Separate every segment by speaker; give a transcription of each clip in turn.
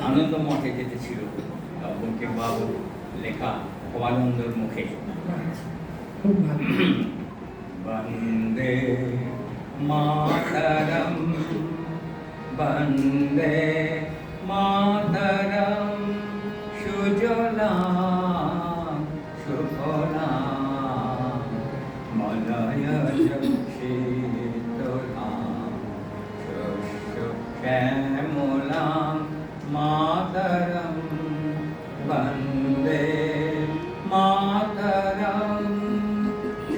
Speaker 1: আনন্দমঠে যেতেছিল বঙ্কিমবাবু লেখা ভবানন্দর মুখে।
Speaker 2: খুব ভালো।
Speaker 1: বন্দে মাতরম বন্দে মাতরম সুজলাম সুফলাম মলয়জ শীতলাম শস্য শ্যামলাম মাতরম বন্দে মাতরম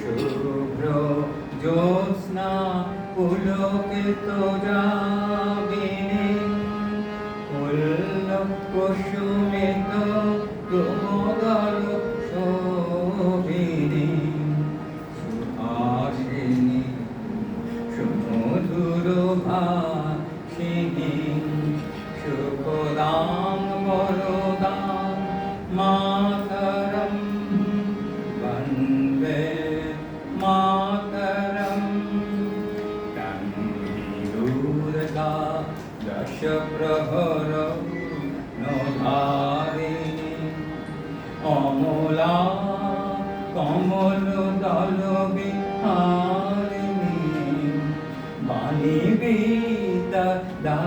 Speaker 1: শুভ্র জ্যোৎস্না পুলকিত যামিনী কুসুমিত প্রমোদল শোভিনী সুহাসিনী সুমধুর ভাষিনী সুখদাং বরদাং মাতরম বন্দে মাতরম দুর্গা দশ প্রহর নধারিণী অমলা কমল দল বিহারিণী বাণী বিদ্যা